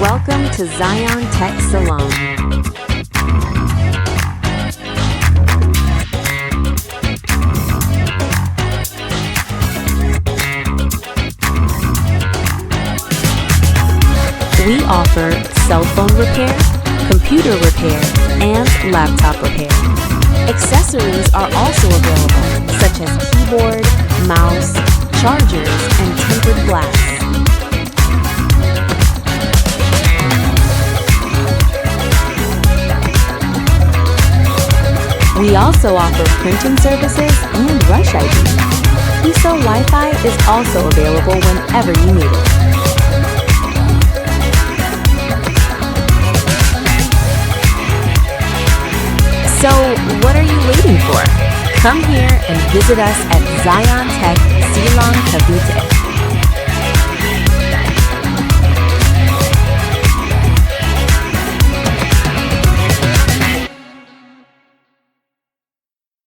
Welcome to ZionTech Salon. We offer cell phone repair, computer repair, and laptop repair. Accessories are also available, such as keyboard, mouse, chargers, and tempered glass. We also offer printing services and Rush ID. PisoWifi is also available whenever you need it. So, what are you waiting for? Come here and visit us at ZionTech Silang Cavite.